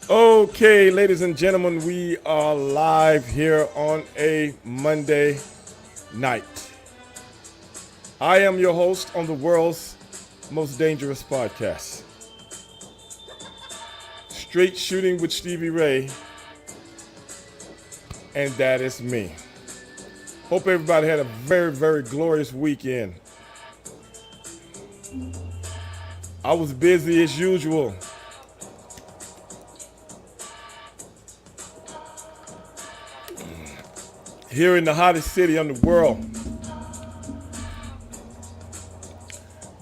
Okay, ladies and gentlemen, we are live here on a Monday night. I am your host on the world's most dangerous podcast, Straight Shooting with Stevie Ray, and that is me. Hope everybody had a very, very glorious weekend. I was busy as usual. Here in the hottest city in the world.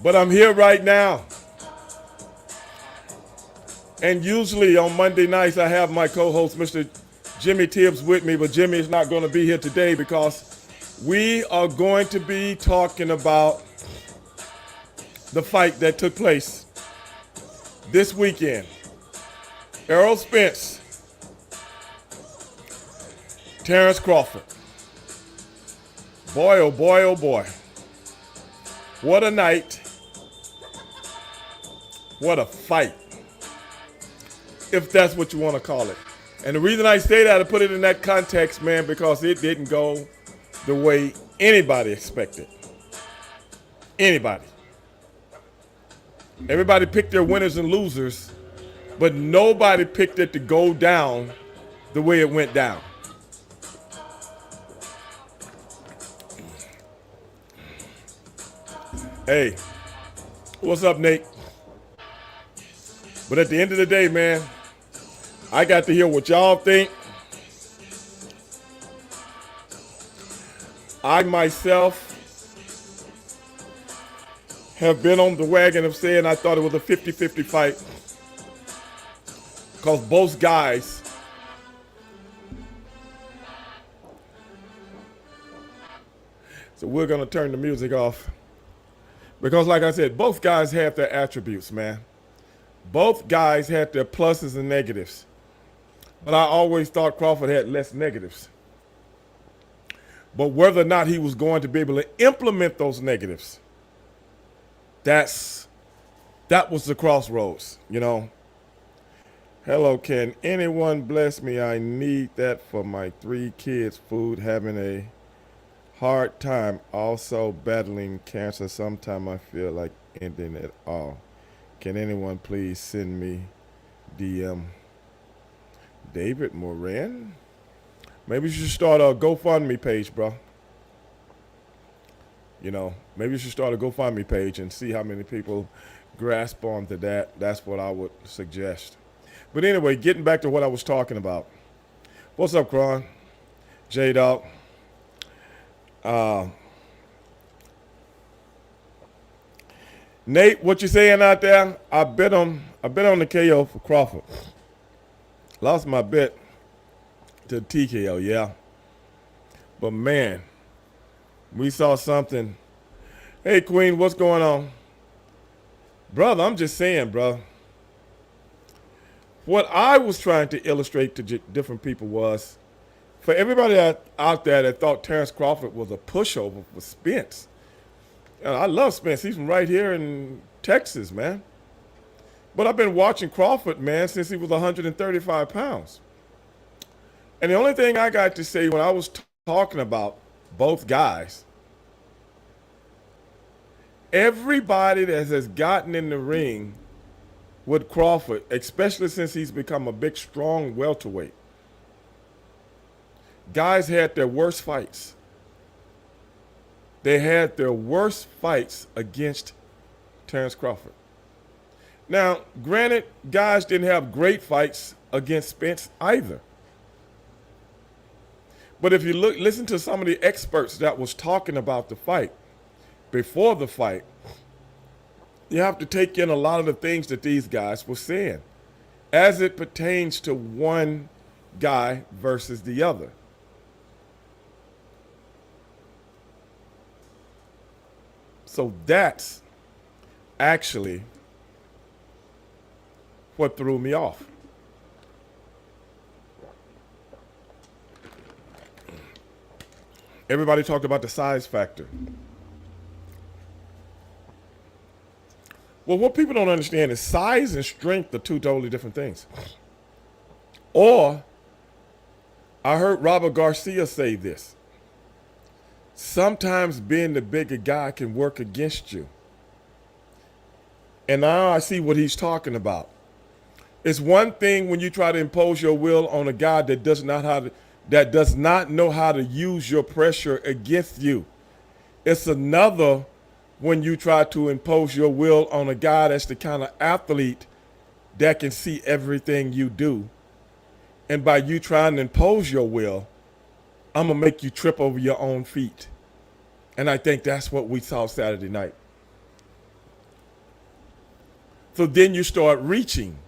But I'm here right now. And usually on Monday nights, I have my co-host, Mr. Jimmy Tibbs, with me, but Jimmy is not going to be here today because we are going to be talking about the fight that took place this weekend. Errol Spence, Terrence Crawford. Boy, oh boy, oh boy. What a night. What a fight. If that's what you want to call it. And the reason I say that, I put it in that context, man, because it didn't go the way anybody expected. Anybody. Everybody picked their winners and losers, but nobody picked it to go down the way it went down. Hey, what's up, Nate? But at the end of the day, man, I got to hear what y'all think. I myself have been on the wagon of saying I thought it was a 50-50 fight because both guys so we're going to turn the music off because like I said, both guys have their attributes, man. Both guys had their pluses and negatives. But I always thought Crawford had less negatives. But whether or not he was going to be able to implement those negatives, that was the crossroads, you know. Hello, can anyone bless me? I need that for my 3 kids' food, having a hard time, also battling cancer. Sometimes I feel like ending it all. Can anyone please send me DM? David Moran? Maybe you should start a GoFundMe page, bro. You know, maybe you should start a GoFundMe page and see how many people grasp onto that. That's what I would suggest. But anyway, getting back to what I was talking about. What's up, Kron? J-Dog. Nate, what you saying out there? I bet on the KO for Crawford. Lost my bet to TKO, yeah. But man, we saw something. Hey Queen, what's going on? Brother, I'm just saying, bro. What I was trying to illustrate to different people was, for everybody out there that thought Terrence Crawford was a pushover for Spence. I love Spence. He's from right here in Texas, man. But I've been watching Crawford, man, since he was 135 pounds. And the only thing I got to say when I was talking about both guys, everybody that has gotten in the ring with Crawford, especially since he's become a big, strong welterweight, guys had their worst fights. They had their worst fights against Terrence Crawford. Now, granted, guys didn't have great fights against Spence either. But if you listen to some of the experts that was talking about the fight, before the fight, you have to take in a lot of the things that these guys were saying as it pertains to one guy versus the other. So that's actually what threw me off. Everybody talked about the size factor. Well, what people don't understand is size and strength are two totally different things. Or I heard Robert Garcia say this. Sometimes being the bigger guy can work against you. And now I see what he's talking about. It's one thing when you try to impose your will on a guy that does not know how to use your pressure against you. It's another when you try to impose your will on a guy that's the kind of athlete that can see everything you do. And by you trying to impose your will, I'm going to make you trip over your own feet. And I think that's what we saw Saturday night. So then you start reaching.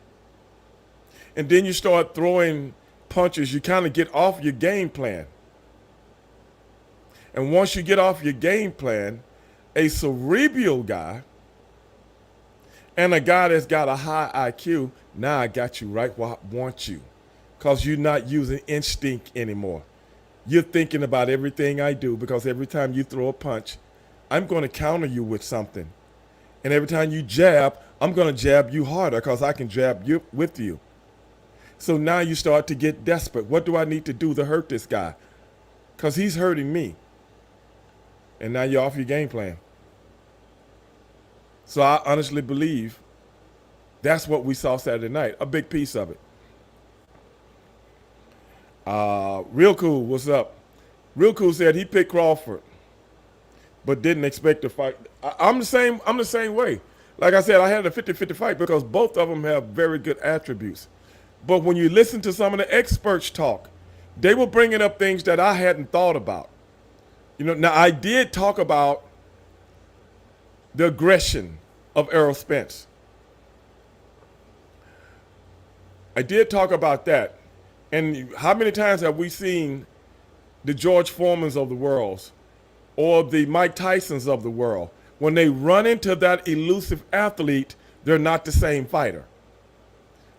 And then you start throwing punches. You kind of get off your game plan. And once you get off your game plan, a cerebral guy and a guy that's got a high IQ, now I got you right where I want you. Because you're not using instinct anymore. You're thinking about everything I do, because every time you throw a punch, I'm going to counter you with something. And every time you jab, I'm going to jab you harder because I can jab you with you. So now you start to get desperate. What do I need to do to hurt this guy? Because he's hurting me. And now you're off your game plan. So I honestly believe that's what we saw Saturday night, a big piece of it. Real Cool, what's up? Real Cool said he picked Crawford, but didn't expect to fight. I'm the same way. Like I said, I had a 50-50 fight because both of them have very good attributes. But when you listen to some of the experts talk, they were bringing up things that I hadn't thought about. Now I did talk about the aggression of Errol Spence. I did talk about that. And how many times have we seen the George Foremans of the world or the Mike Tysons of the world? When they run into that elusive athlete, they're not the same fighter.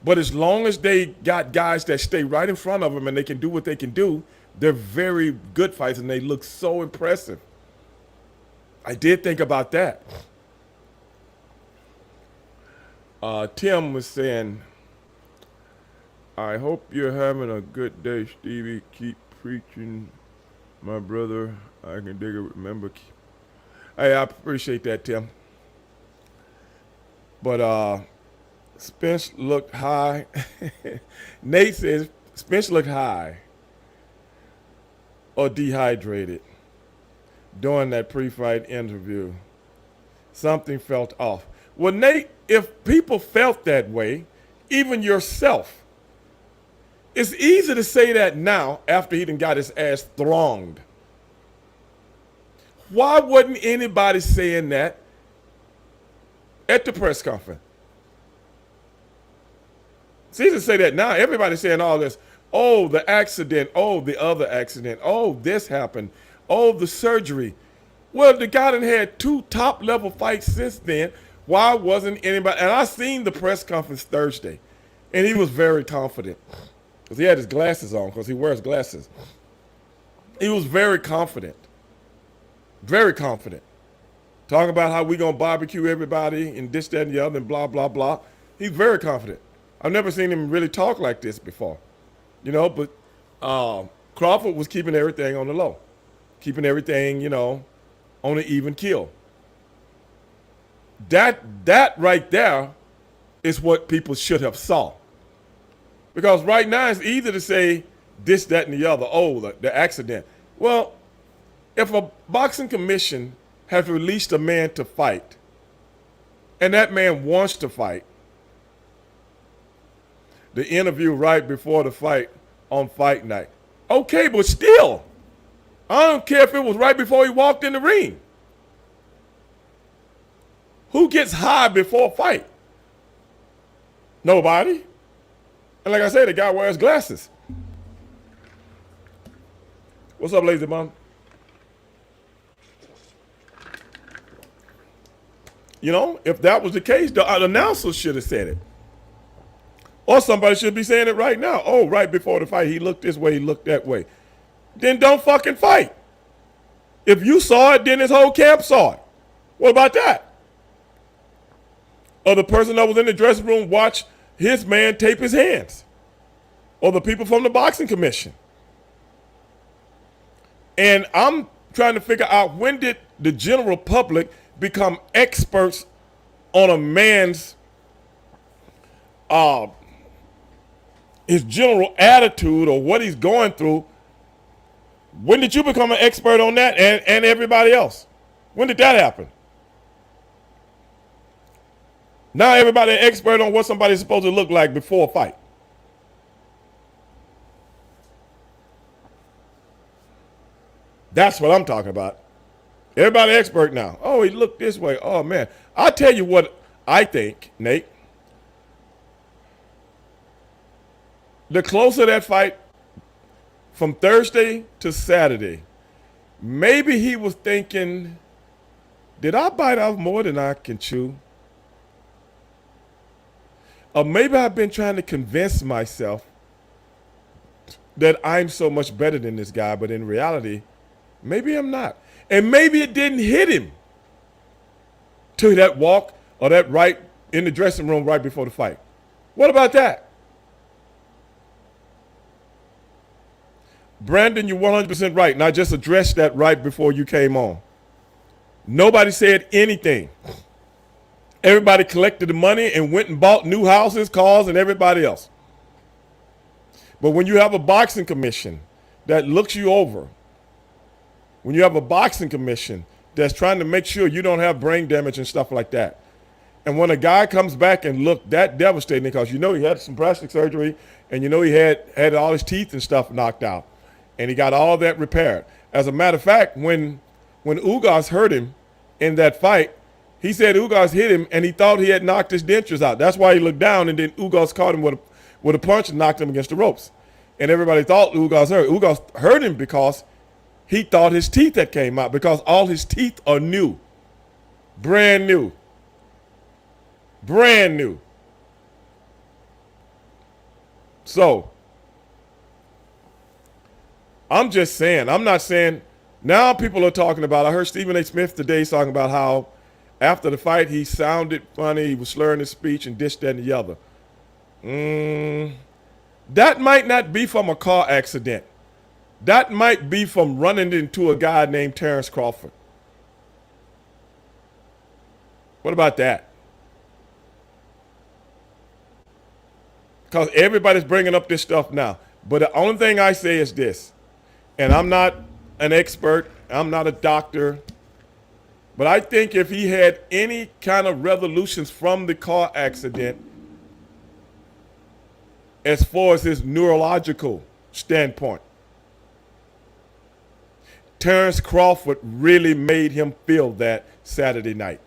But as long as they got guys that stay right in front of them and they can do what they can do, they're very good fighters and they look so impressive. I did think about that. Tim was saying, I hope you're having a good day, Stevie. Keep preaching, my brother. I can dig it. Remember. Hey, I appreciate that, Tim. But Spence looked high. Nate says Spence looked high or dehydrated during that pre-fight interview. Something felt off. Well, Nate, if people felt that way, even yourself, it's easy to say that now after he done got his ass thronged. Why wasn't anybody saying that at the press conference? It's easy to say that now. Everybody's saying all this. Oh, the accident. Oh, the other accident. Oh, this happened. Oh, the surgery. Well, the guy done had 2 top-level fights since then. Why wasn't anybody? And I seen the press conference Thursday, and he was very confident. Because he had his glasses on, because he wears glasses. He was very confident. Very confident. Talking about how we going to barbecue everybody and this, that, and the other, and blah, blah, blah. He's very confident. I've never seen him really talk like this before. But Crawford was keeping everything on the low. Keeping everything, on an even kill. That right there is what people should have saw. Because right now it's easy to say this, that, and the other. Oh, the accident. Well, if a boxing commission has released a man to fight, and that man wants to fight, the interview right before the fight on fight night. Okay, but still, I don't care if it was right before he walked in the ring. Who gets high before a fight? Nobody. And like I said, the guy wears glasses. What's up, Lazy Bum? If that was the case, the announcer should have said it. Or somebody should be saying it right now. Oh, right before the fight, he looked this way, he looked that way. Then don't fucking fight. If you saw it, then his whole camp saw it. What about that? Or the person that was in the dressing room watched his man tape his hands. or the people from the boxing commission. And I'm trying to figure out, when did the general public become experts on a man's his general attitude or what he's going through? When did you become an expert on that, and everybody else? When did that happen? Now everybody an expert on what somebody's supposed to look like before a fight. That's what I'm talking about. Everybody expert now. Oh, he looked this way. Oh, man. I'll tell you what I think, Nate. The closer that fight from Thursday to Saturday, maybe he was thinking, did I bite off more than I can chew? Or maybe I've been trying to convince myself that I'm so much better than this guy, but in reality, maybe I'm not. And maybe it didn't hit him to that walk or that right in the dressing room right before the fight. What about that? Brandon, you're 100% right. And I just addressed that right before you came on. Nobody said anything. Everybody collected the money and went and bought new houses, cars, and everybody else. But when you have a boxing commission that looks you over, when you have a boxing commission that's trying to make sure you don't have brain damage and stuff like that, and when a guy comes back and look that devastating, because you know he had some plastic surgery and you know he had all his teeth and stuff knocked out, and he got all that repaired. As a matter of fact, when Ugas hurt him in that fight, he said Ugas hit him and he thought he had knocked his dentures out. That's why he looked down, and then Ugas caught him with a punch and knocked him against the ropes. And everybody thought Ugas hurt. Ugas hurt him because he thought his teeth had came out, because all his teeth are new. Brand new. Brand new. So, I'm just saying, I'm not saying, now people are talking about, I heard Stephen A. Smith today talking about how after the fight he sounded funny, he was slurring his speech and this, that, and the other. That might not be from a car accident. That might be from running into a guy named Terrence Crawford. What about that? Because everybody's bringing up this stuff now. But the only thing I say is this, and I'm not an expert, I'm not a doctor, but I think if he had any kind of resolutions from the car accident, as far as his neurological standpoint, Terrence Crawford really made him feel that Saturday night.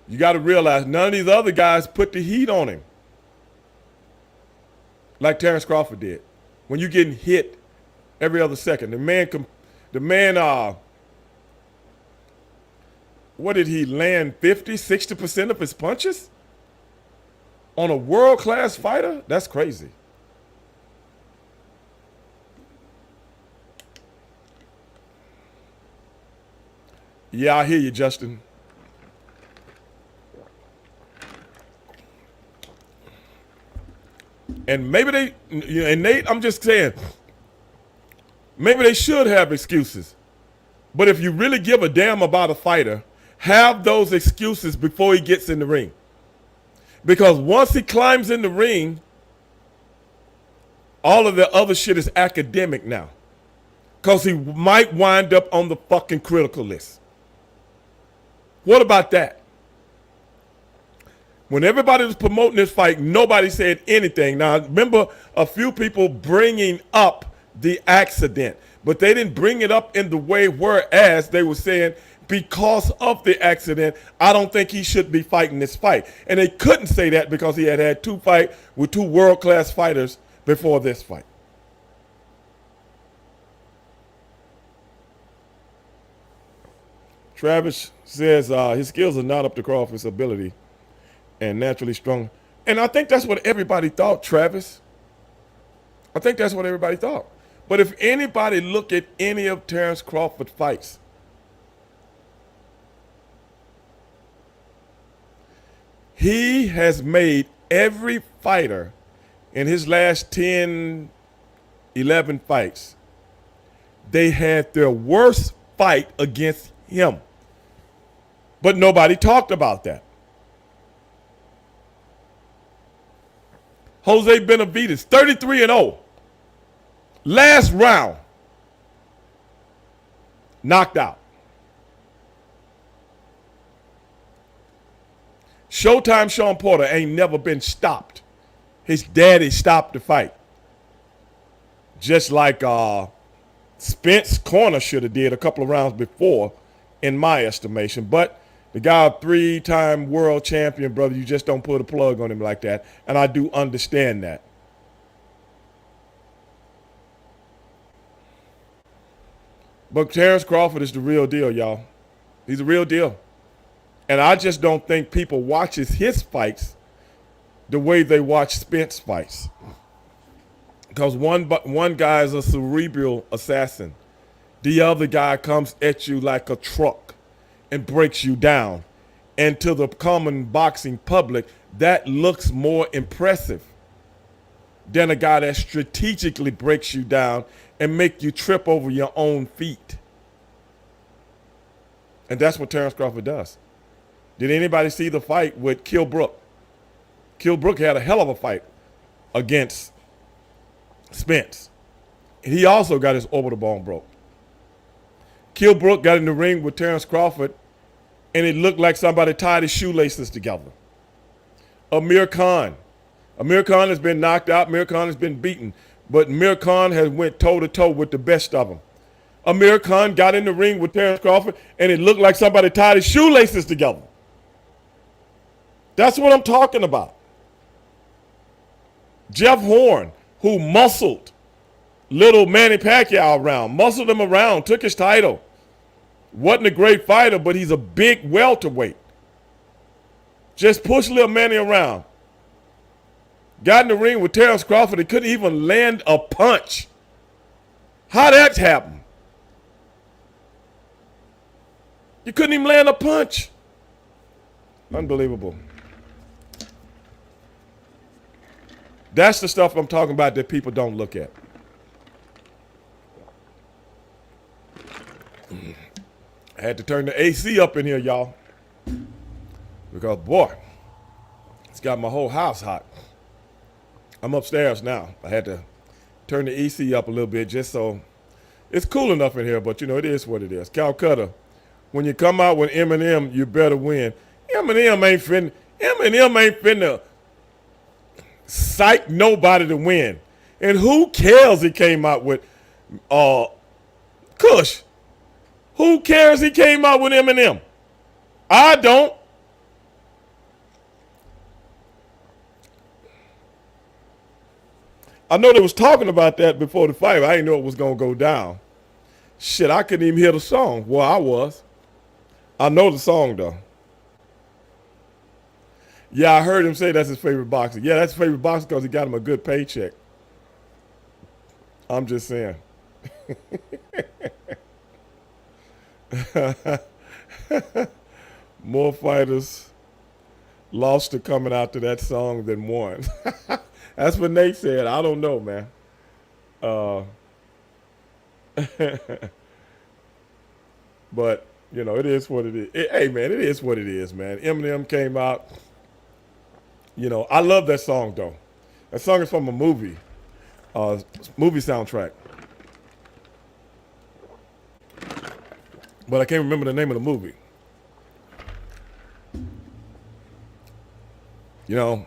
You got to realize none of these other guys put the heat on him like Terrence Crawford did. When you're getting hit every other second, the man, what did he land, 50, 60% of his punches on a world-class fighter? That's crazy. Yeah, I hear you, Justin. And maybe they, and Nate, I'm just saying, maybe they should have excuses. But if you really give a damn about a fighter, have those excuses before he gets in the ring. Because once he climbs in the ring, all of the other shit is academic now. Because he might wind up on the fucking critical list. What about that? When everybody was promoting this fight, nobody said anything. Now, I remember a few people bringing up the accident, but they didn't bring it up in the way whereas they were saying, because of the accident, I don't think he should be fighting this fight. And they couldn't say that because he had two fights with two world-class fighters before this fight. Travis says his skills are not up to Crawford's ability and naturally strong. And I think that's what everybody thought, Travis. I think that's what everybody thought. But if anybody look at any of Terrence Crawford's fights, he has made every fighter In his last 10, 11 fights, they had their worst fight against him. But nobody talked about that. Jose Benavidez, 33-0. Last round, knocked out. Showtime Sean Porter ain't never been stopped. His daddy stopped the fight. Just like Spence Corner should have did a couple of rounds before, in my estimation. But the guy, a 3-time world champion, brother, you just don't put a plug on him like that. And I do understand that. But Terrence Crawford is the real deal, y'all. He's the real deal. And I just don't think people watches his fights the way they watch Spence fights. Because one guy is a cerebral assassin. The other guy comes at you like a truck and breaks you down. And to the common boxing public, that looks more impressive than a guy that strategically breaks you down and make you trip over your own feet. And that's what Terrence Crawford does. Did anybody see the fight with Kell Brook? Kell Brook had a hell of a fight against Spence. He also got his orbital bone broke. Kell Brook got in the ring with Terrence Crawford, and it looked like somebody tied his shoelaces together. Amir Khan has been knocked out. Amir Khan has been beaten. But Amir Khan has went toe-to-toe with the best of them. Amir Khan got in the ring with Terrence Crawford, and it looked like somebody tied his shoelaces together. That's what I'm talking about. Jeff Horn, who muscled little Manny Pacquiao around, muscled him around, took his title. Wasn't a great fighter, but he's a big welterweight. Just pushed little Manny around. Got in the ring with Terrence Crawford and couldn't even land a punch. How that happened? You couldn't even land a punch. Unbelievable. That's the stuff I'm talking about that people don't look at. I had to turn the AC up in here, y'all. Because, boy, it's got my whole house hot. I'm upstairs now. I had to turn the AC up a little bit just so it's cool enough in here, but, you know, it is what it is. Calcutta, when you come out with Eminem, you better win. Eminem ain't finna psych nobody to win. And who cares he came out with Kush? Who cares he came out with Eminem? I don't. I know they was talking about that before the fight. I didn't know it was going to go down. Shit, I couldn't even hear the song. Well, I was. I know the song, though. Yeah, I heard him say that's his favorite boxer. Yeah, that's his favorite boxer because he got him a good paycheck. I'm just saying. More fighters lost to coming out to that song than won. That's what Nate said. I don't know, man. But, you know, it is what it is. Hey, man, it is what it is, man. Eminem came out. You know, I love that song, though. That song is from a movie soundtrack. But I can't remember the name of the movie. You know,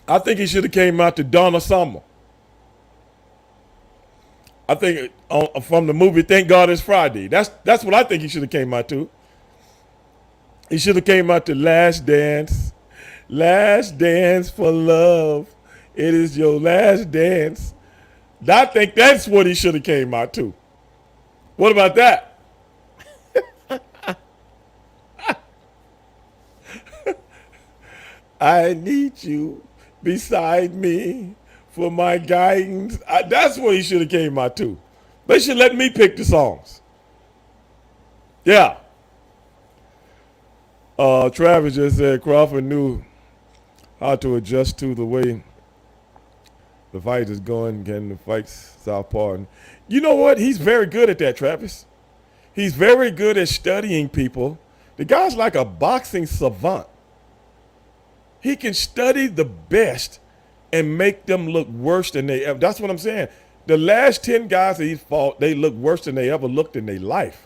I think he should have came out to Donna Summer. I think from the movie Thank God It's Friday. That's what I think he should have came out to. He should have came out to Last Dance. Last dance for love. It is your last dance. I think that's what he should have came out to. What about that? I need you beside me for my guidance. That's what he should have came out to. They should let me pick the songs. Yeah. Travis just said Crawford knew how to adjust to the way the fight is going, getting the fights southpaw. And you know what? He's very good at that, Travis. He's very good at studying people. The guy's like a boxing savant. He can study the best and make them look worse than they ever. That's what I'm saying. The last 10 guys that he's fought, they look worse than they ever looked in their life.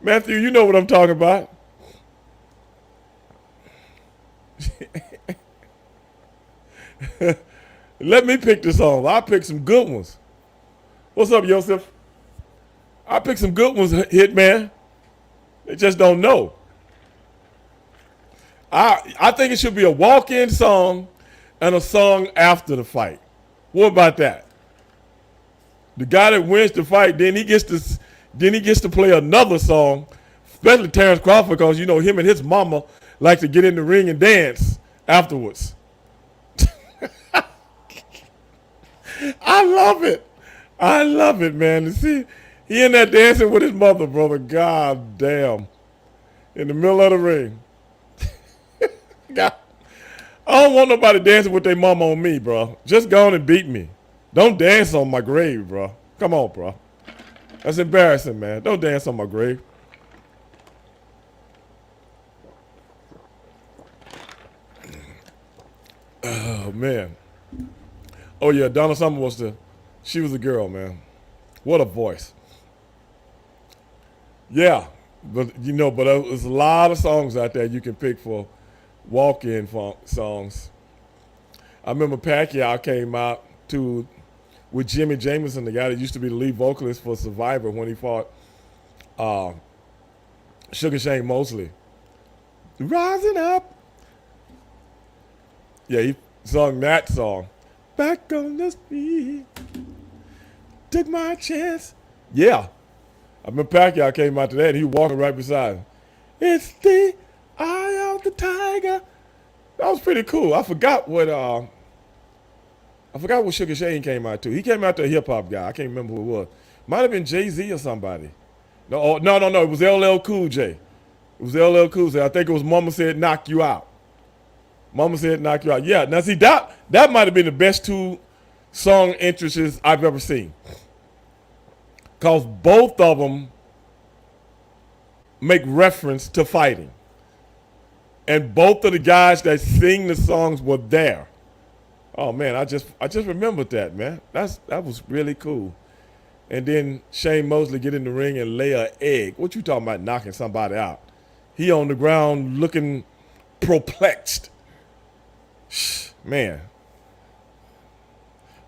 Matthew, you know what I'm talking about. Let me pick the song. I pick some good ones. What's up, Joseph? I pick some good ones, Hitman. They just don't know. I think it should be a walk-in song and a song after the fight. What about that? The guy that wins the fight, then he gets to play another song, especially Terrence Crawford, because you know him and his mama like to get in the ring and dance afterwards. I love it. I love it, man. To see he in there dancing with his mother, brother. God damn. In the middle of the ring. God. I don't want nobody dancing with their mama on me, bro. Just go on and beat me. Don't dance on my grave, bro. Come on, bro. That's embarrassing, man. Don't dance on my grave. Oh, man. Oh, yeah. Donna Summer she was a girl, man. What a voice. Yeah. But, there's a lot of songs out there you can pick for walk-in songs. I remember Pacquiao came out with Jimmy Jameson, the guy that used to be the lead vocalist for Survivor when he fought Sugar Shane Mosley. Rising up. Yeah, he sung that song. Back on the street. Took my chance. Yeah. I remember Pacquiao came out to that and he was walking right beside him. It's the eye of the tiger. That was pretty cool. I forgot what Sugar Shane came out to. He came out to a hip hop guy. I can't remember who it was. Might have been Jay-Z or somebody. No. It was LL Cool J. It was LL Cool J. I think it was Mama Said Knock You Out. Mama Said Knock You Out. Yeah. Now see that might have been the best two song entrances I've ever seen. Cause both of them make reference to fighting. And both of the guys that sing the songs were there. Oh man, I just remembered that, man. That was really cool. And then Shane Mosley get in the ring and lay an egg. What you talking about knocking somebody out? He on the ground looking perplexed. Man.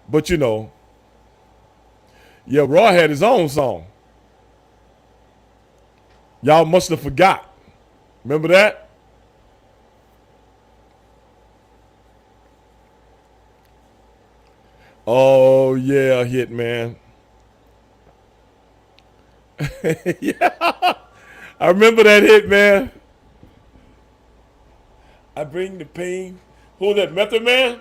But yeah, Raw had his own song. Y'all must have forgot. Remember that? Oh yeah, Hitman. Yeah, I remember that Hitman. I bring the pain. Who that Method Man?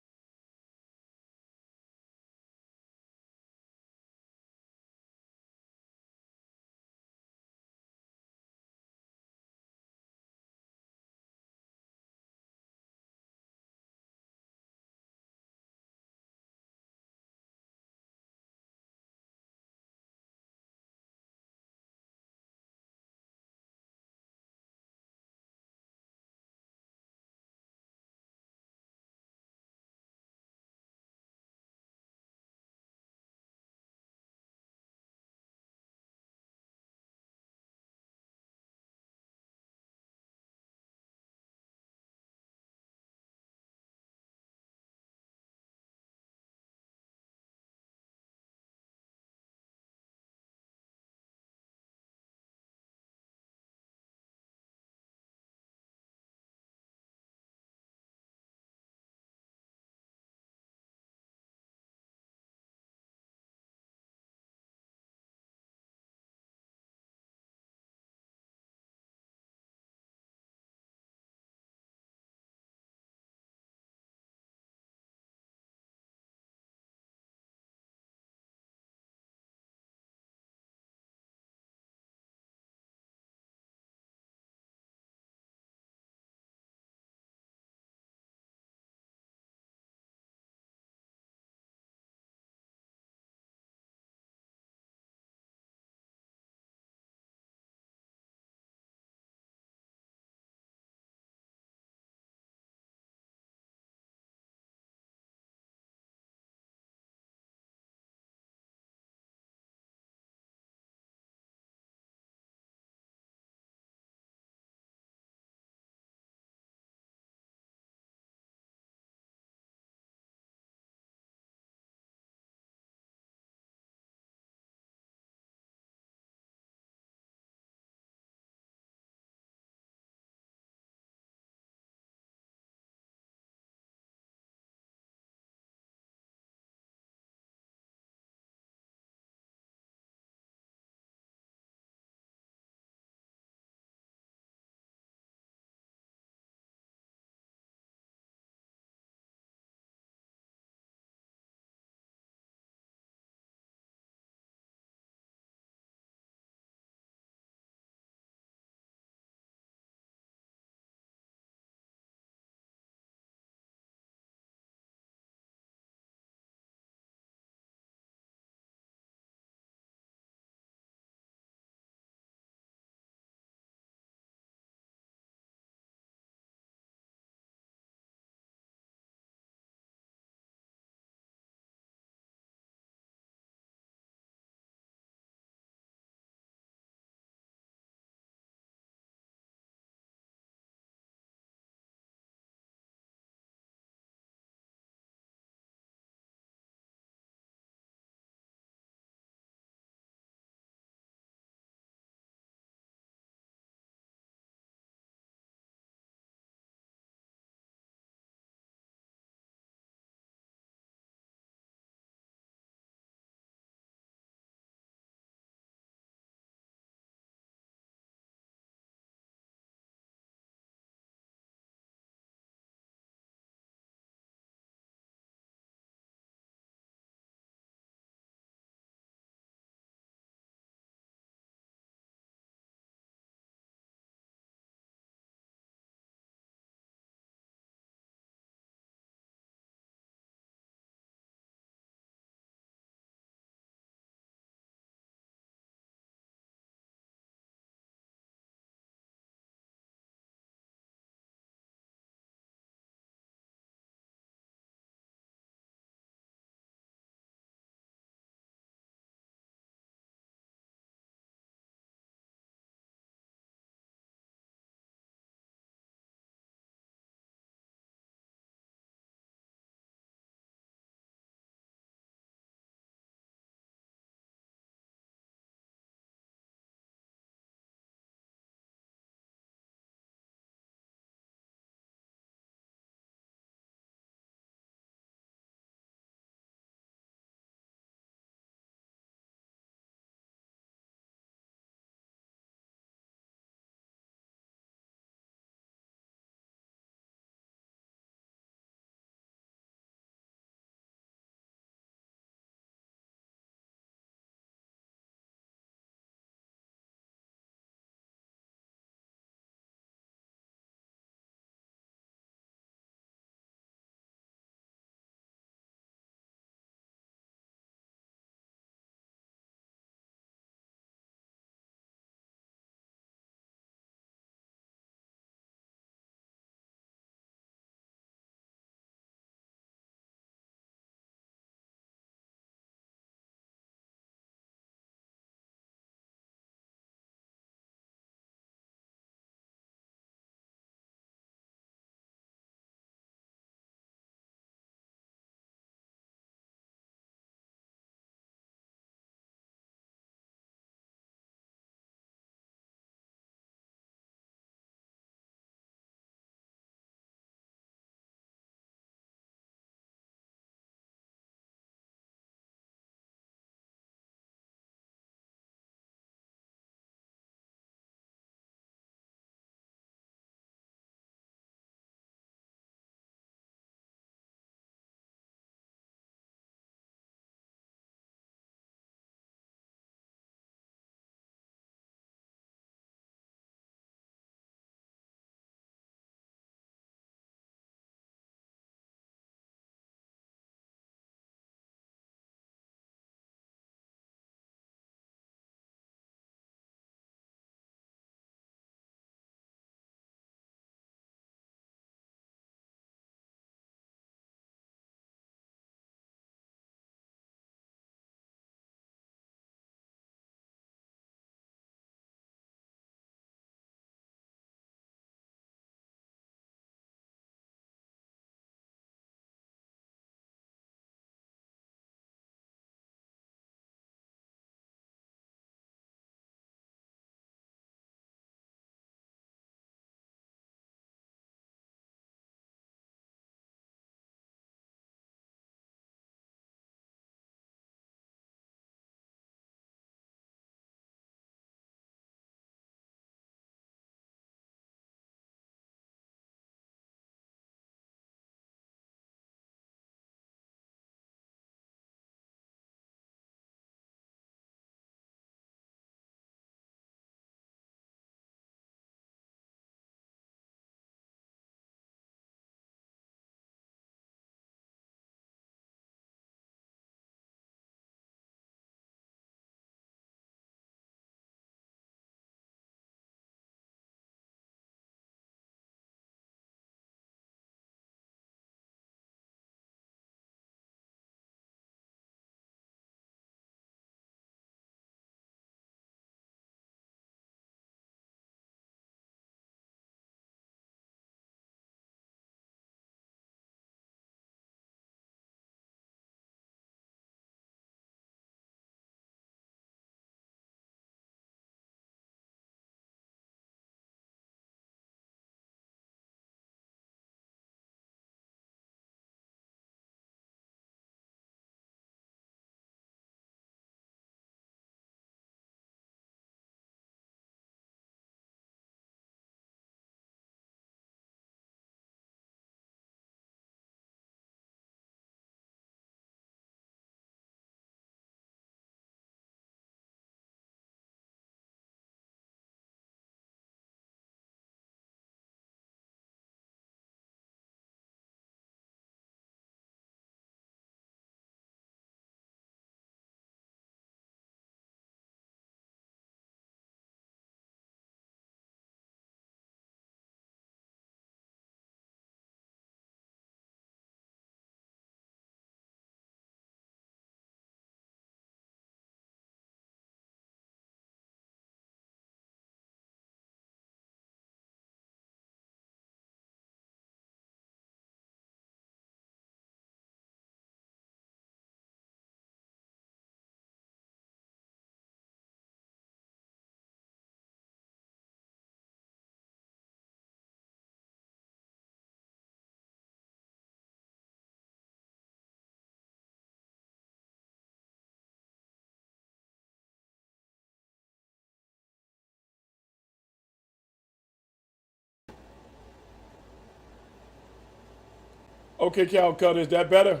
Okay, Calcutta, is that better?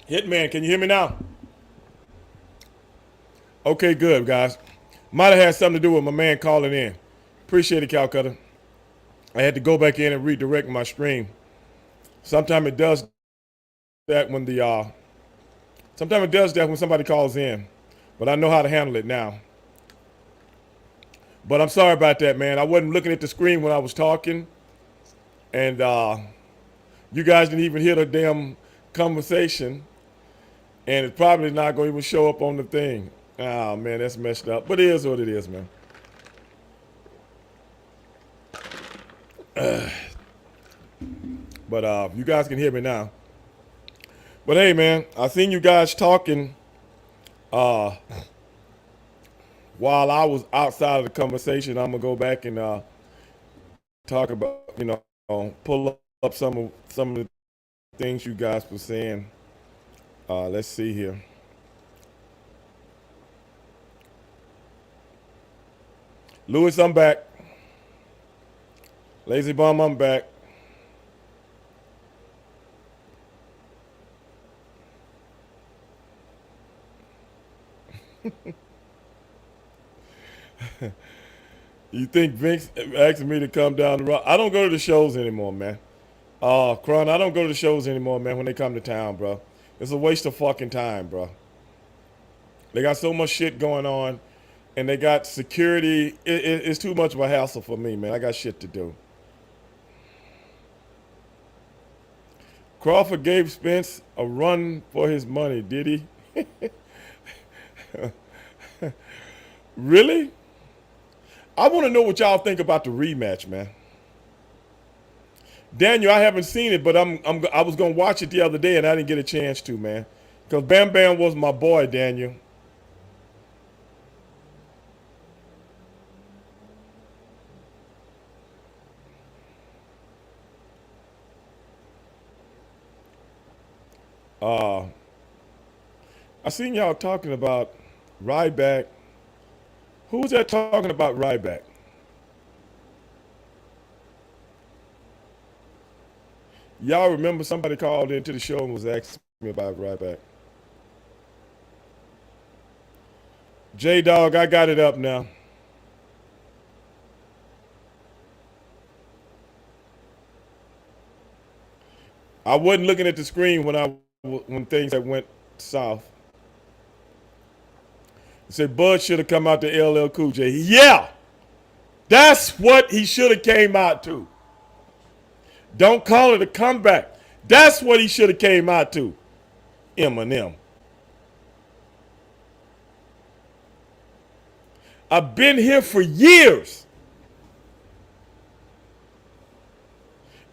Hitman, can you hear me now? Okay, good, guys. Might have had something to do with my man calling in. Appreciate it, Calcutta. I had to go back in and redirect my stream. Sometimes it does that when sometimes it does that when somebody calls in. But I know how to handle it now. But I'm sorry about that, man. I wasn't looking at the screen when I was talking. And you guys didn't even hear the damn conversation. And it's probably not going to even show up on the thing. Oh, man, that's messed up. But it is what it is, man. But you guys can hear me now. But hey, man, I seen you guys talking while I was outside of the conversation. I'm gonna go back and talk about, pull up some of the things you guys were saying. Let's see here. Lewis, I'm back. Lazy Bum, I'm back. You think Vince asking me to come down the road? I don't go to the shows anymore, man. Cron, I don't go to the shows anymore, man, when they come to town, bro. It's a waste of fucking time, bro. They got so much shit going on, and they got security. It's too much of a hassle for me, man. I got shit to do. Crawford gave Spence a run for his money, did he? Really? I want to know what y'all think about the rematch, man. Daniel, I haven't seen it, but I was gonna watch it the other day and I didn't get a chance to, man. Cause Bam Bam was my boy, Daniel. Uh, I seen y'all talking about Ryback. Who was that talking about Ryback? Y'all remember somebody called into the show and was asking me about Ryback? J Dog, I got it up now. I wasn't looking at the screen when things that went south. It said Bud should have come out to LL Cool J. Yeah, that's what he should have came out to. Don't call it a comeback. That's what he should have came out to. Eminem. I've been here for years.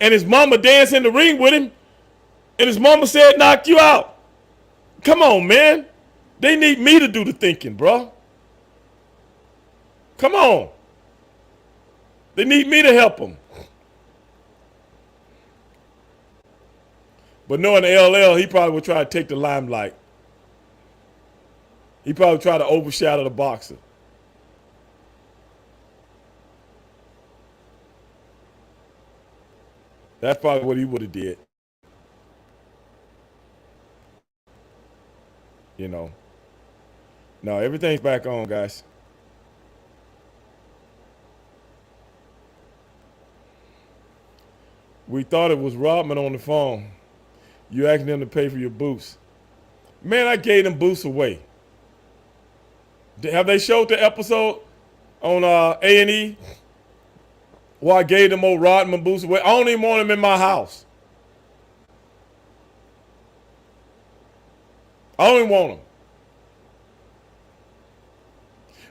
And his mama danced in the ring with him. And his mama said, knock you out. Come on, man. They need me to do the thinking, bro. Come on. They need me to help them. But knowing LL, he probably would try to take the limelight. He probably try to overshadow the boxer. That's probably what he would have did. You know. No, everything's back on, guys. We thought it was Rodman on the phone. You asking them to pay for your boots. Man, I gave them boots away. Have they showed the episode on A&E where I gave them old Rodman boots away? I don't even want them in my house. I don't even want them.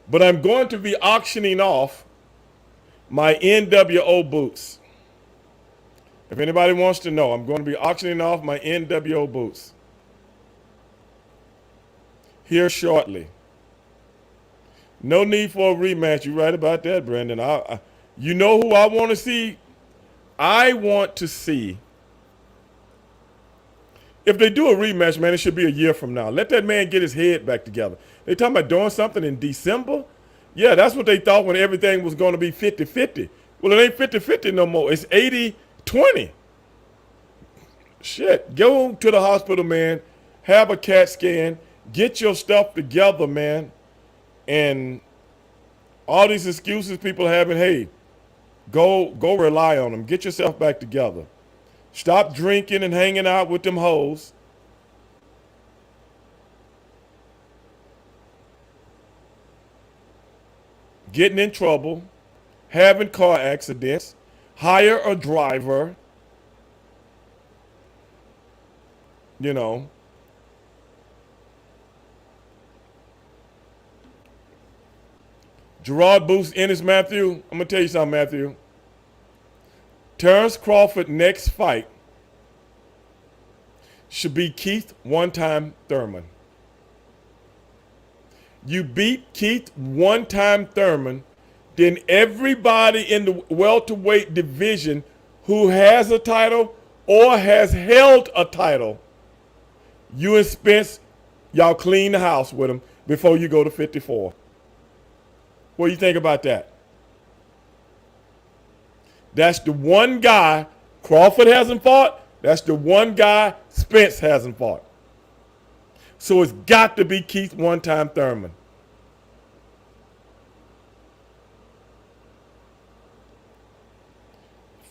But I'm going to be auctioning off my NWO boots. If anybody wants to know, I'm going to be auctioning off my NWO boots here shortly. No need for a rematch. You're right about that, Brandon. You know who I want to see? I want to see. If they do a rematch, man, it should be a year from now. Let that man get his head back together. They talking about doing something in December? Yeah, that's what they thought when everything was going to be 50-50. Well, it ain't 50-50 no more. It's 80-20. Shit. Go to the hospital, man. Have a CAT scan. Get your stuff together, man. And all these excuses people having, hey, go rely on them. Get yourself back together. Stop drinking and hanging out with them hoes. Getting in trouble, having car accidents, hire a driver, you know. Gerard Booth, Ennis Matthew. I'm going to tell you something, Matthew. Terrence Crawford next fight should be Keith one-time Thurman. You beat Keith one-time Thurman, then everybody in the welterweight division who has a title or has held a title, you and Spence, y'all clean the house with them before you go to 54. What do you think about that? That's the one guy Crawford hasn't fought. That's the one guy Spence hasn't fought. So it's got to be Keith one-time Thurman.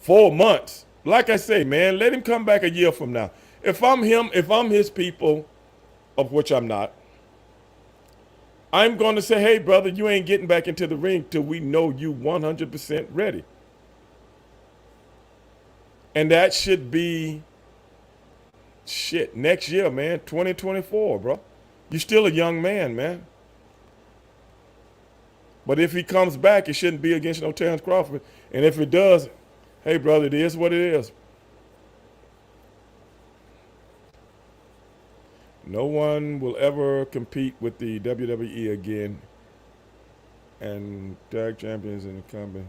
"4 months. Like I say, man, let him come back a year from now. If I'm him, if I'm his people, of which I'm not, I'm going to say, hey, brother, you ain't getting back into the ring till we know you 100% ready. And that should be, shit, next year, man, 2024, bro. You're still a young man, man. But if he comes back, it shouldn't be against no Terrence Crawford. And if it does, hey, brother, it is what it is. No one will ever compete with the WWE again. And tag champions in the company,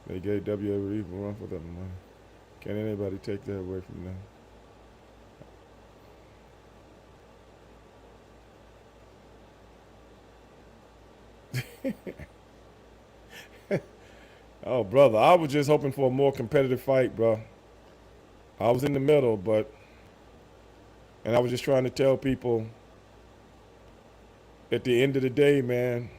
they gave WWE a run for that money. Can anybody take that away from them? Oh, brother, I was just hoping for a more competitive fight, bro. I was in the middle, and I was just trying to tell people at the end of the day, man,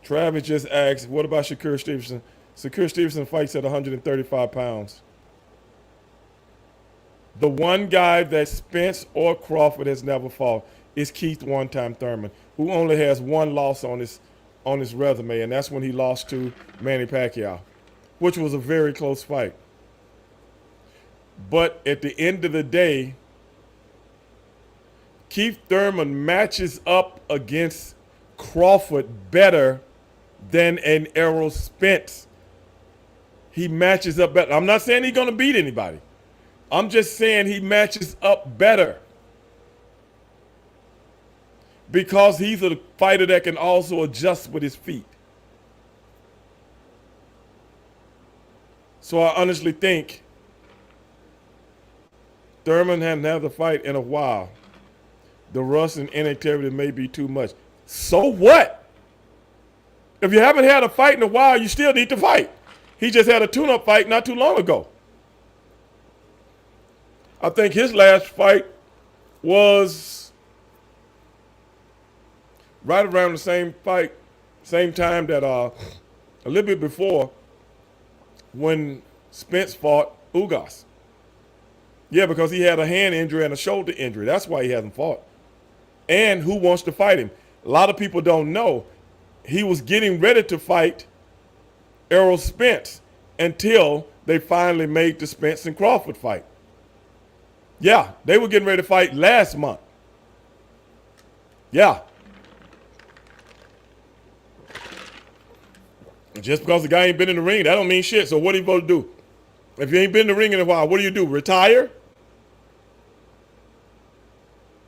Travis just asked, what about Shakur Stevenson? Shakur Stevenson fights at 135 pounds. The one guy that Spence or Crawford has never fought is Keith one-time Thurman, who only has one loss on his resume, and that's when he lost to Manny Pacquiao, which was a very close fight. But at the end of the day, Keith Thurman matches up against Crawford better than an Errol Spence. He matches up better. I'm not saying he's going to beat anybody. I'm just saying he matches up better. Because he's a fighter that can also adjust with his feet. So I honestly think Thurman hasn't had a fight in a while. The rust and inactivity may be too much. So what? If you haven't had a fight in a while, you still need to fight. He just had a tune-up fight not too long ago. I think his last fight was right around the same time that a little bit before when Spence fought Ugas. Yeah, because he had a hand injury and a shoulder injury. That's why he hasn't fought. And who wants to fight him? A lot of people don't know. He was getting ready to fight Errol Spence until they finally made the Spence and Crawford fight. Yeah, they were getting ready to fight last month. Yeah. Just because the guy ain't been in the ring, that don't mean shit. So what are you supposed to do? If you ain't been in the ring in a while, what do? Retire?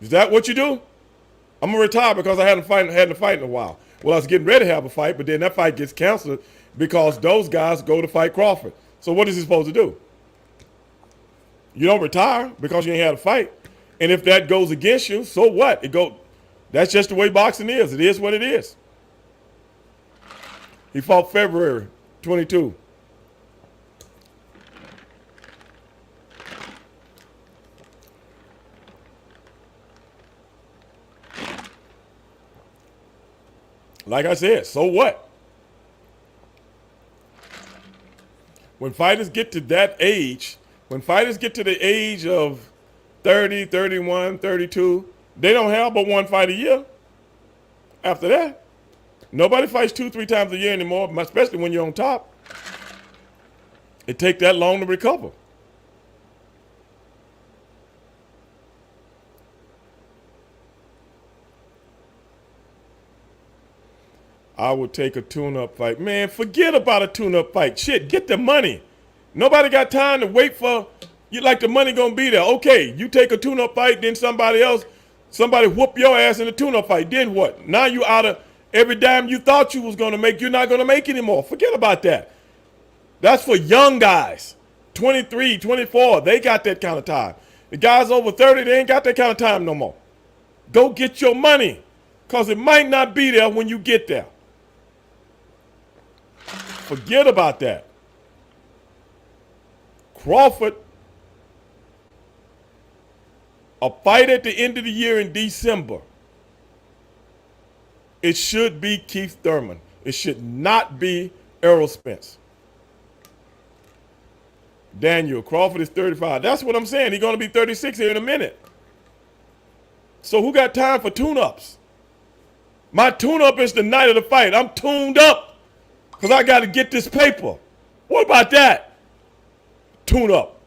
Is that what you do? I'm going to retire because I hadn't a fight in a while. Well, I was getting ready to have a fight, but then that fight gets canceled because those guys go to fight Crawford. So what is he supposed to do? You don't retire because you ain't had a fight. And if that goes against you, so what? That's just the way boxing is. It is what it is. He fought February 22. Like I said, so what? When fighters get to that age, when fighters get to the age of 30, 31, 32, they don't have but one fight a year. After that, nobody fights 2, 3 times a year anymore, especially when you're on top. It takes that long to recover. I would take a tune-up fight. Man, forget about a tune-up fight. Shit, get the money. Nobody got time to wait for you like the money gonna be there. Okay, you take a tune-up fight, then somebody whoop your ass in a tune-up fight. Then what? Now you out of every dime you thought you was gonna make, you're not gonna make anymore. Forget about that. That's for young guys. 23, 24, they got that kind of time. The guys over 30, they ain't got that kind of time no more. Go get your money, because it might not be there when you get there. Forget about that. Crawford, a fight at the end of the year in December. It should be Keith Thurman. It should not be Errol Spence. Daniel, Crawford is 35. That's what I'm saying. He's going to be 36 here in a minute. So who got time for tune-ups? My tune-up is the night of the fight. I'm tuned up because I got to get this paper. What about that? Tune-up.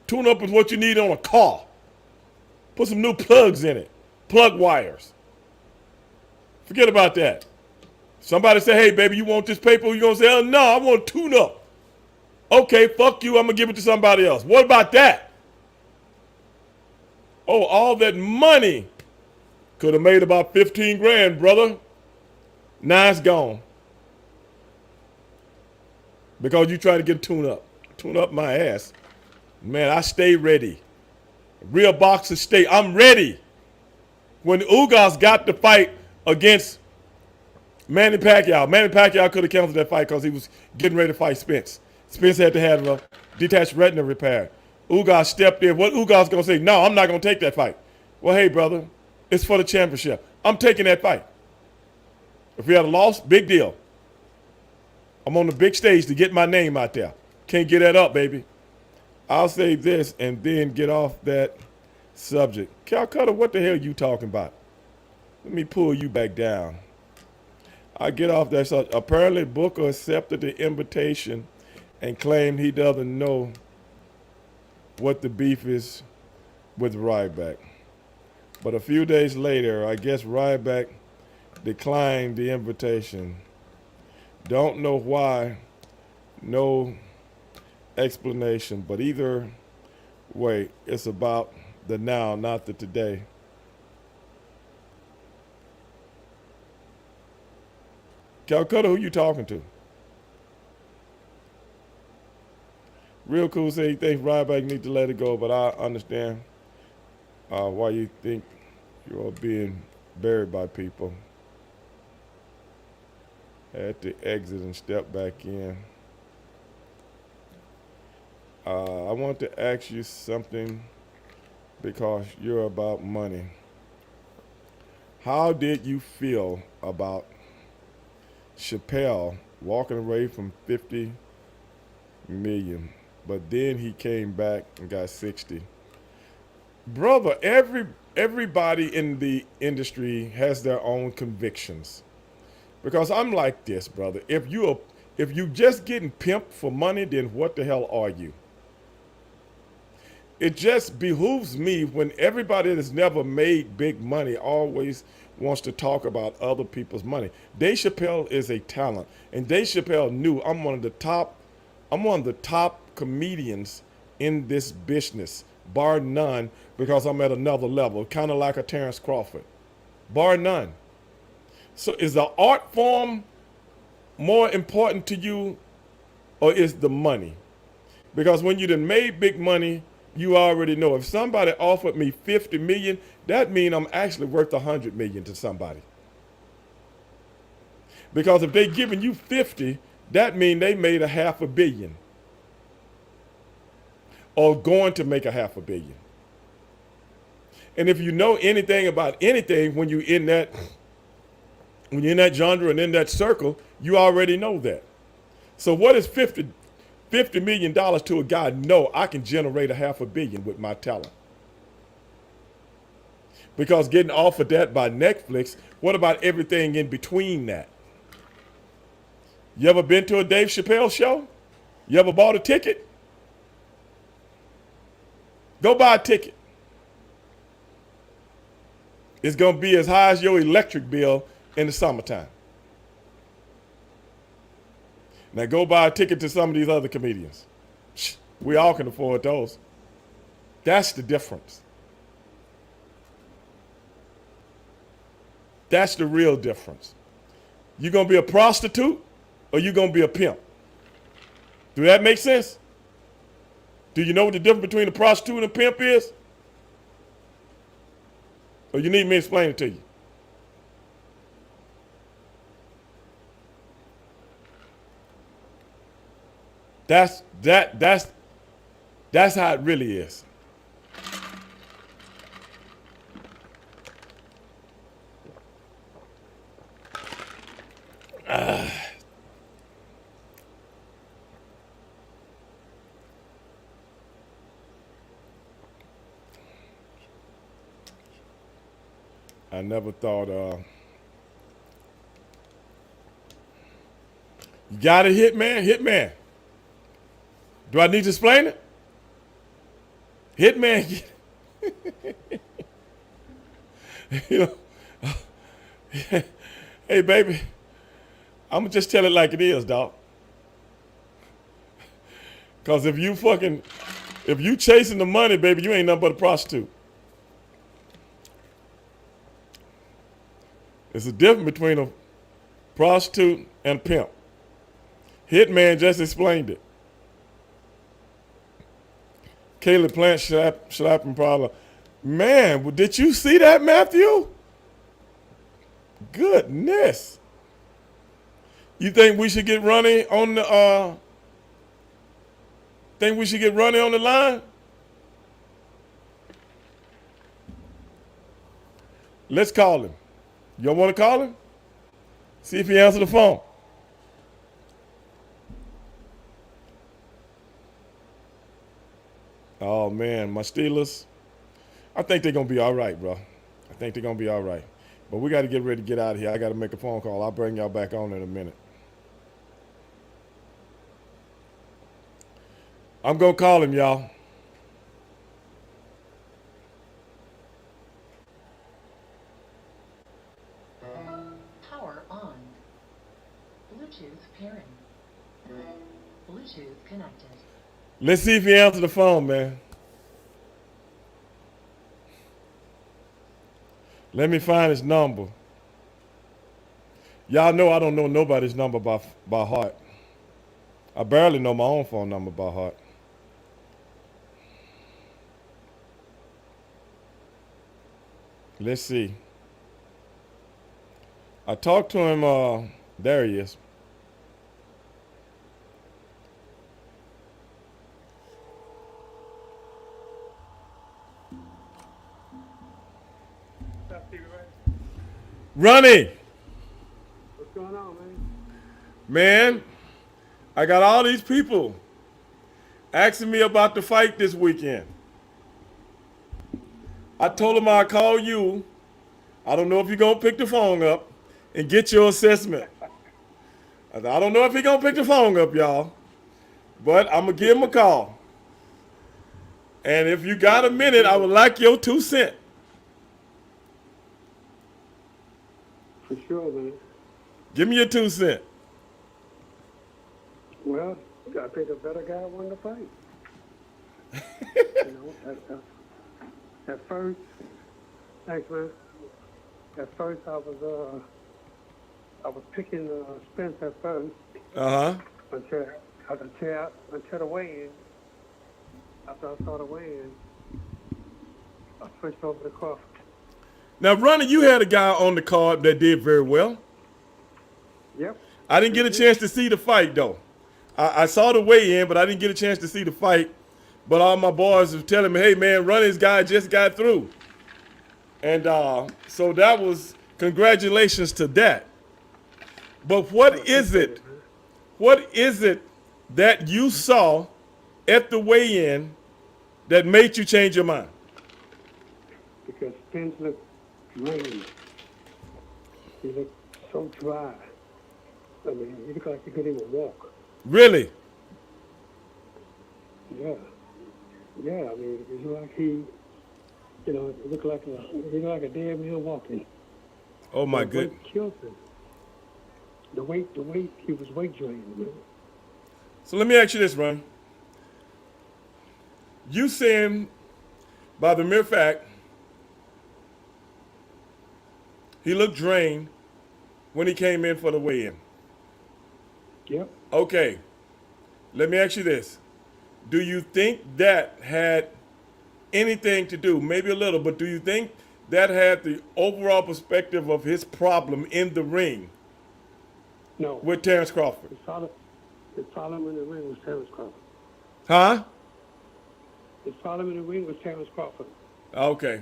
Tune-up is what you need on a car. Put some new plugs in it. Plug wires. Forget about that. Somebody say, hey, baby, you want this paper? You're going to say, oh, no, I want tune-up. Okay, fuck you. I'm going to give it to somebody else. What about that? Oh, all that money could have made about 15 grand, brother. Now it's gone. Because you try to get tune up. Tune up my ass. Man, I stay ready. Real boxers stay. I'm ready. When Ugas got the fight against Manny Pacquiao could have canceled that fight because he was getting ready to fight Spence. Spence had to have a detached retina repair. Ugas stepped in. What Ugas going to say? No, I'm not going to take that fight. Well, hey, brother, it's for the championship. I'm taking that fight. If we had a loss, big deal. I'm on the big stage to get my name out there. Can't get that up, baby. I'll say this and then get off that subject. Calcutta, what the hell are you talking about? Let me pull you back down. I get off that subject. Apparently, Booker accepted the invitation and claimed he doesn't know what the beef is with Ryback. But a few days later, I guess Ryback declined the invitation. Don't know why, no explanation, but either way, it's about the now, not the today. Calcutta, who you talking to? Real Cool say he thinks Ryback need to let it go, but I understand why you think you're being buried by people. Had to exit and step back in. I want to ask you something because you're about money. How did you feel about Chappelle walking away from 50 million, but then he came back and got 60? Brother, everybody in the industry has their own convictions. Because I'm like this, brother. If you just getting pimped for money, then what the hell are you? It just behooves me when everybody that's never made big money always wants to talk about other people's money. Dave Chappelle is a talent, and Dave Chappelle knew I'm one of the top comedians in this business, bar none, because I'm at another level, kind of like a Terrence Crawford, bar none. So is the art form more important to you, or is the money? Because when you done made big money, you already know if somebody offered me 50 million, that means I'm actually worth 100 million to somebody. Because if they giving you 50, that means they made a $500 million. Or going to make a $500 million. And if you know anything about anything when you're in that genre and in that circle, you already know that. So what is $50 million to a guy? No, I can generate a $500 million with my talent. Because getting offered that by Netflix, what about everything in between that? You ever been to a Dave Chappelle show? You ever bought a ticket? Go buy a ticket. It's going to be as high as your electric bill in the summertime. Now go buy a ticket to some of these other comedians. We all can afford those. That's the difference. That's the real difference. You going to be a prostitute or you going to be a pimp? Do that make sense? Do you know what the difference between a prostitute and a pimp is? Or you need me to explain it to you? That's how it really is. I never thought, you got a hitman. Do I need to explain it? Hitman. You know, hey baby, I'm gonna just tell it like it is, dog. Cause if you chasing the money, baby, you ain't nothing but a prostitute. There's a difference between a prostitute and a pimp. Hitman just explained it. Caleb Plant slapping problem. Man, did you see that, Matthew? Goodness. You think we should get running on the line? Let's call him. Y'all want to call him? See if he answers the phone. Oh, man, my Steelers, I think they're going to be all right, bro. I think they're going to be all right. But we got to get ready to get out of here. I got to make a phone call. I'll bring y'all back on in a minute. I'm going to call him, y'all. Power on. Bluetooth pairing. Bluetooth connected. Let's see if he answers the phone, man. Let me find his number. Y'all know I don't know nobody's number by heart. I barely know my own phone number by heart. Let's see. I talked to him, there he is. Ronnie. What's going on, man? Man, I got all these people asking me about the fight this weekend. I told them I'd call you. I don't know if you're going to pick the phone up and get your assessment. I don't know if he's going to pick the phone up, y'all. But I'm going to give him a call. And if you got a minute, I would like your 2 cents. For sure, man. Give me your 2 cents. Well, I think a better guy won the fight. At first, thanks, man. At first, I was picking Spence at first. Until the weigh-in. After I saw the weigh-in, I switched over to Crawford. Now, Ronnie, you had a guy on the card that did very well. Yep. I didn't get a chance to see the fight though. I saw the weigh-in, but I didn't get a chance to see the fight. But all my boys were telling me, "Hey man, Ronnie's guy just got through," and so that was congratulations to that. But what is it? What is it that you saw at the weigh-in that made you change your mind? Because Spence looked drained. He looked so dry. I mean, he looked like he couldn't even walk. Really? Yeah. Yeah, I mean, it looked like he, it looked like a dead man walking. Oh my The goodness. weight killed him. The weight, he was weight drained, man. So let me ask you this, Ron. You saying by the mere fact he looked drained when he came in for the weigh-in. Yep. Okay. Let me ask you this. Do you think that had anything to do, maybe a little, but do you think that had the overall perspective of his problem in the ring No. with Terrence Crawford? The problem in the ring was Terrence Crawford. Huh? The problem in the ring was Terrence Crawford. Okay.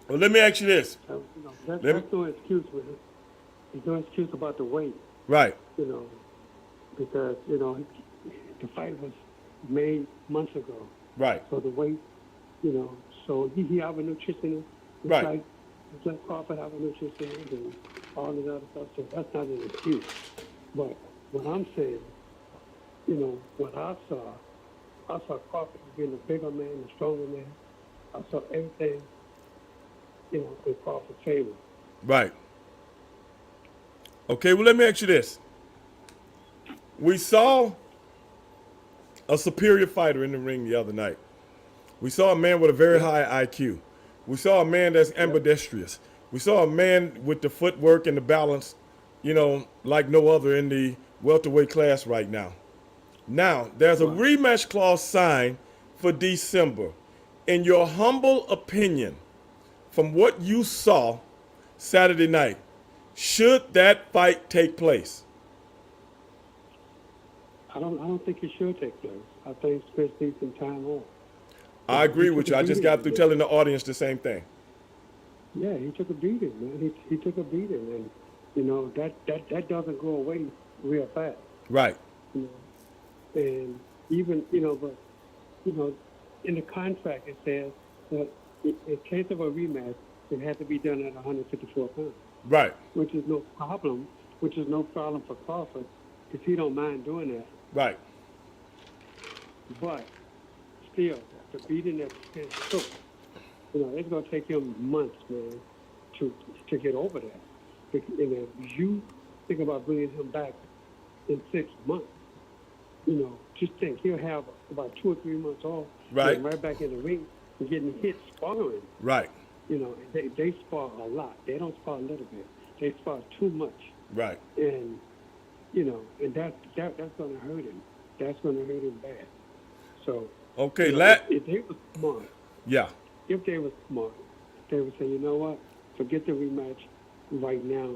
Well, let me ask you this. So, that's Let me- no excuse, man. There's no excuse about the weight, Right. because, the fight was made months ago. Right. So the weight, so he have a nutritionist. Right. Just like Crawford have a nutritionist and all this other stuff. So that's not an excuse. But what I'm saying, what I saw Crawford being a bigger man, a stronger man. I saw everything, in Crawford's favor. Right. Okay, well, let me ask you this. We saw a superior fighter in the ring the other night. We saw a man with a very high IQ. We saw a man that's ambidextrous. We saw a man with the footwork and the balance, like no other in the welterweight class right now. Now, there's a rematch clause signed for December. In your humble opinion, from what you saw Saturday night, should that fight take place? I don't think it should take place. I think Spence needs some time off. I agree with you. I just got through telling the audience the same thing. Yeah, he took a beating, man. He took a beating, and that doesn't go away real fast. Right. And even but in the contract it says that in case of a rematch, it has to be done at 154 pounds, Right. which is no problem. Which is no problem for Crawford because he don't mind doing that. Right. But still, the beating that Spence took, it's going to take him months, man, to get over that. And if you think about bringing him back in 6 months, just think he'll have about 2 or 3 months off, Right. getting right back in the ring and getting hit sparring. Right. They spar a lot. They don't spar a little bit. They spar too much. Right. And and that's going to hurt him. That's going to hurt him bad. So Okay. if they were smart, Yeah. they would say, you know what, forget the rematch right now.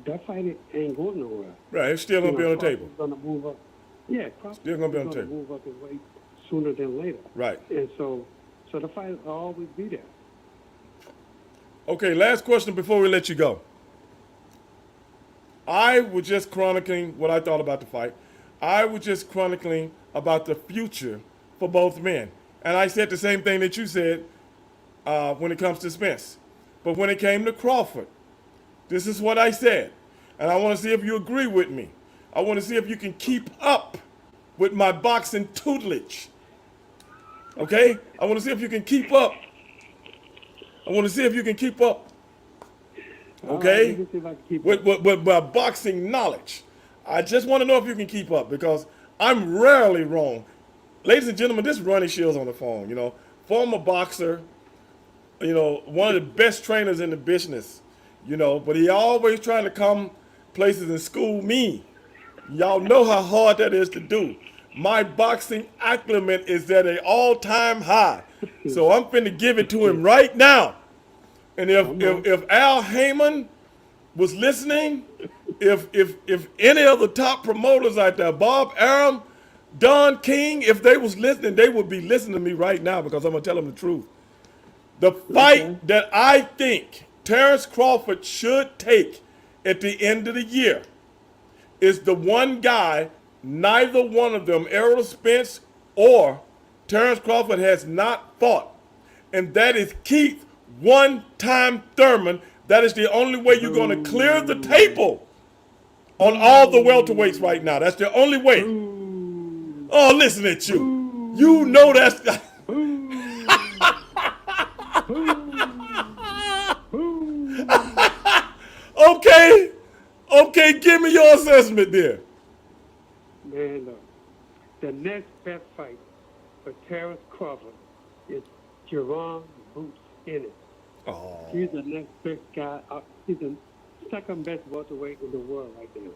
That fight ain't going nowhere. Right. It's still gonna be on the table. Going to move up. Yeah, Crawford's Still gonna be on the gonna table. move up in weight sooner than later. Right. And so the fight will always be there. Okay. Last question before we let you go. I was just chronicling what I thought about the fight. I was just chronicling about the future for both men. And I said the same thing that you said when it comes to Spence. But when it came to Crawford, this is what I said. And I want to see if you agree with me. I want to see if you can keep up with my boxing tutelage. Okay? I want to see if you can keep up. I want to see if you can keep up. Okay? Let me see if I can keep With my boxing knowledge. I just want to know if you can keep up because I'm rarely wrong. Ladies and gentlemen, this is Ronnie Shields on the phone, former boxer, one of the best trainers in the business, but he always trying to come places and school me. Y'all know how hard that is to do. My boxing acumen is at an all-time high. So I'm finna give it to him right now. And if Al Heyman was listening, if any of the top promoters out there, Bob Arum, Don King, if they was listening, they would be listening to me right now because I'm gonna tell them the truth. The Okay. fight that I think Terrence Crawford should take at the end of the year is the one guy neither one of them, Errol Spence or Terrence Crawford, has not fought, and that is Keith One Time Thurman. That is the only way you're going to clear the table on all the welterweights right now. That's the only way. Boo. Oh, listen at you. Boo. You know that's. Boo. Boo. Boo. Okay. Okay, give me your assessment there. Man, look, the next best fight for Terrence Crawford is Jerron Boots Ennis. Oh. He's the next best guy. He's the second best welterweight in the world right now.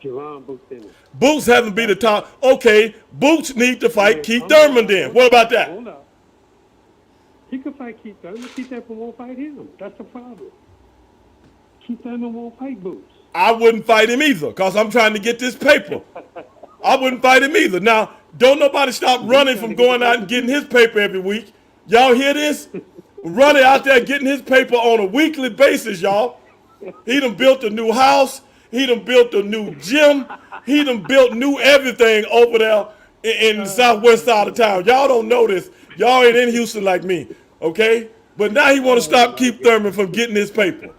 Jerron Boots Ennis. Boots haven't been the top. Okay, Boots need to fight Man, Keith hold Thurman on, then. hold What on, about that? Hold up. He could fight Keith Thurman. Keith Thurman won't fight him. That's the problem. Keith Thurman won't fight Boots. I wouldn't fight him either because I'm trying to get this paper. I wouldn't fight him either. Now, don't nobody stop running from going out and getting his paper every week. Y'all hear this? Running out there getting his paper on a weekly basis, y'all. He done built a new house. He done built a new gym. He done built new everything over there in the southwest side of town. Y'all don't know this. Y'all ain't in Houston like me, okay? But now he want to stop Keith Thurman from getting his paper.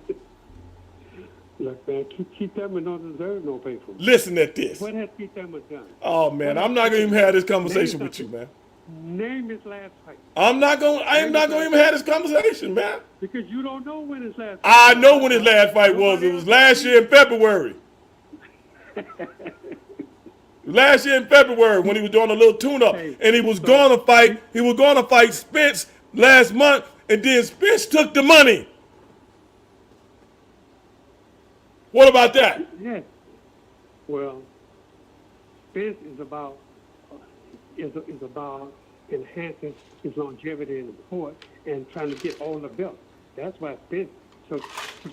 Look, man, Keith Thurman don't deserve no paper. Listen at this. What has Keith Thurman done? Oh man, I'm not gonna even have this conversation with you, man. Name his last fight. I am not gonna even have this conversation, man. Because you don't know when his last fight I was. know when his last fight was. It was last year in February. Last year in February when he was doing a little tune-up, and he was gonna fight. He was gonna fight Spence last month, and then Spence took the money. What about that? Yes. Well, Spence is about enhancing his longevity in the sport and trying to get all the belts. That's why Spence took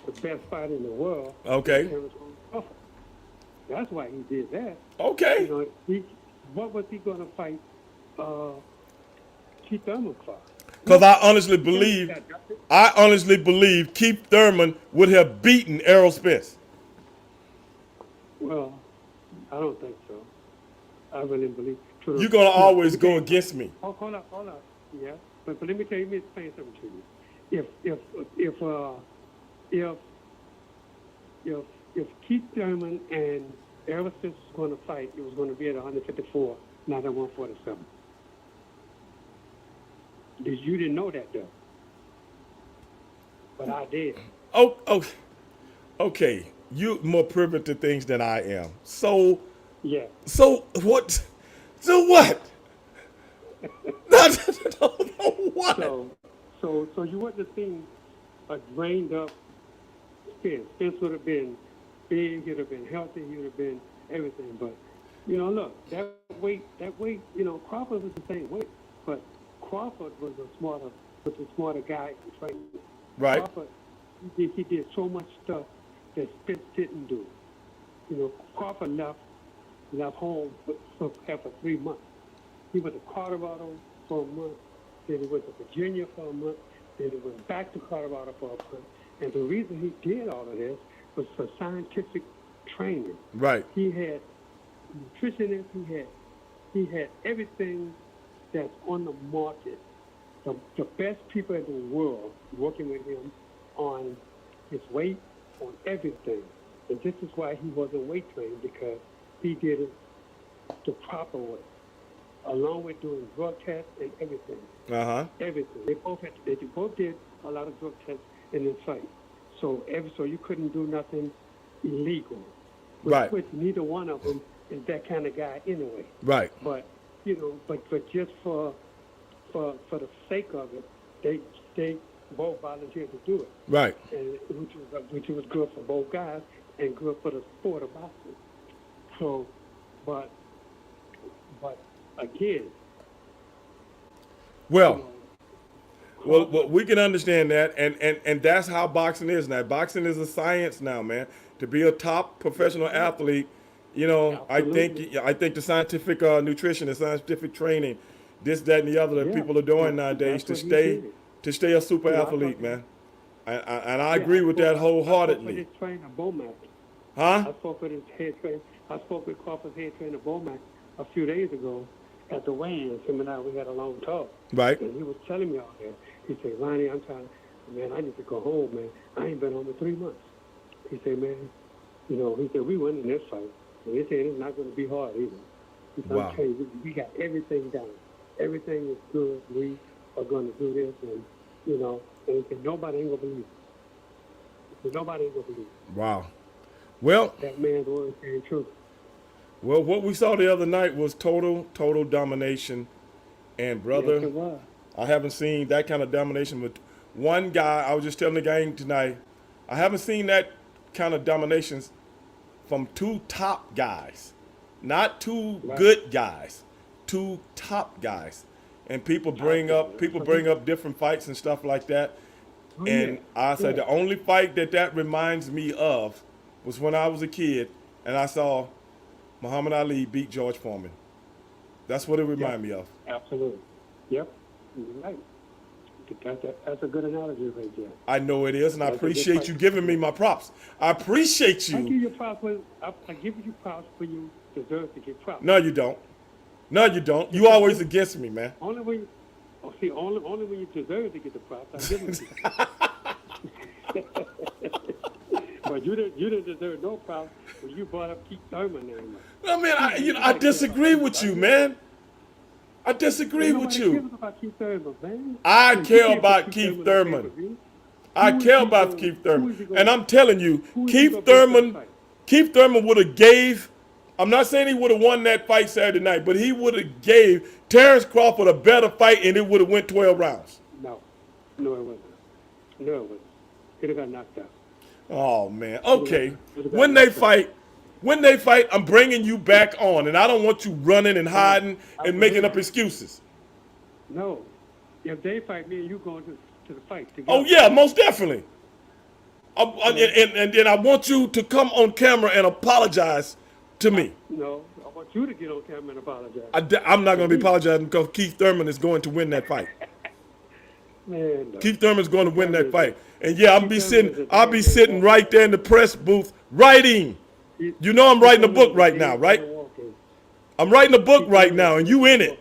the best fight in the world. Okay. Terrence Crawford. That's why he did that. Okay. You know, what was he going to fight Keith Thurman for? Because I honestly believe Keith Thurman would have beaten Errol Spence. Well, I don't think so. I really believe. You're gonna always go against me. Oh, hold up. Yeah, but let me tell you, let me explain something to you. If Keith Thurman and Errol Spence was going to fight, it was going to be at 154, not at 147. You didn't know that though, but I did. Oh, okay. You're more privy to things than I am. So Yeah. what? So what? What? So you wouldn't have seen a drained up Spence. Spence would have been big, he'd have been healthy, he would have been everything. But, you know, look, that weight, you know, Crawford was the same weight, but Crawford was a smarter guy in training. Right. Crawford, he did so much stuff that Spence didn't do. You know, Crawford left home for 3 months. He went to Colorado for a month, then he went to Virginia for a month, then he went back to Colorado for a month. And the reason he did all of this was for scientific training. Right. He had nutritionists, he had everything that's on the market. The best people in the world working with him on his weight, on everything. And this is why he wasn't weight trained, because he did it the proper way, along with doing drug tests and everything. Everything. They both did a lot of drug tests in this fight. So you couldn't do nothing illegal. Right. Which neither one of them is that kind of guy anyway. Right. But you know, but just for the sake of it, they both volunteered to do it. Right. And which was good for both guys and good for the sport of boxing. So, but again. Well, we can understand that, and that's how boxing is now. Boxing is a science now, man. to be a top professional athlete, you know, Absolutely. I think the scientific nutrition, the scientific training, this, that, and the other that Yeah, people are doing and nowadays that's what he did. to stay a super You know, I athlete, thought, man. And I yeah, agree with that I spoke with wholeheartedly. his trainer, Bomac. Huh? I spoke with his head trainer. I spoke with Crawford's head trainer, Bomac, a few days ago at the weigh-ins. Him and I, we had a long talk. Right. And he was telling me all that. He said, Ronnie, man, I need to go home, man. I ain't been home in 3 months. He said, man, you know, he said, we winning this fight. And he said, it's not going to be hard either. He said, Wow. I'm telling you, we got everything down. Everything is good. We are going to do this. And, you know, and he said, nobody ain't going to believe it. He said, nobody ain't going to believe it. Wow. Well, That man's word saying true. well, what we saw the other night was total domination. And brother, Yes, it was. I haven't seen that kind of domination with one guy. I was just telling the gang tonight, I haven't seen that kind of domination from two top guys, not two Right. good guys, two top guys. And people bring up different fights and stuff like that. Oh, And yeah. I said Yeah. the only fight that reminds me of was when I was a kid and I saw Muhammad Ali beat George Foreman. That's what it reminded me of. Absolutely. Yep. You're right. That's a good analogy right there. I know it is, and I That's a good appreciate fight. you giving me my props. I appreciate I give you. you props I give you props for you deserve to get props. No, you don't. No, you don't. You always against me, man. Only when only when you deserve to get the props, I give them to you. But you didn't deserve no props when you brought up Keith Thurman name. I mean, I disagree with you, man. I disagree with Nobody you. cares about Keith Thurman, man. I You care can't about put Keith on Thurman. pay-per-view. I Who is care he about gonna- Keith who Thurman, is he gonna- and I'm telling you, who is he Keith gonna beat that Thurman, fight? Keith Thurman would have gave. I'm not saying he would have won that fight Saturday night, but he would have gave Terrence Crawford a better fight, and it would have went 12 rounds. No, it wasn't. No, it wasn't. He'd have got knocked out. Oh man. Okay. When they fight, I'm bringing you back on, and I don't want you running and hiding and making up excuses. No, if they fight me and you going to the fight together. Oh yeah, most definitely. And then I want you to come on camera and apologize to me. No, I want you to get on camera and apologize. I'm not going to be apologizing because Keith Thurman is going to win that fight. Man, no. Keith Thurman's going to win that fight. And yeah, I'll be Thurman sitting right there in the press booth writing. You know I'm writing a book right now, right? I'm writing a book right now, and you in it.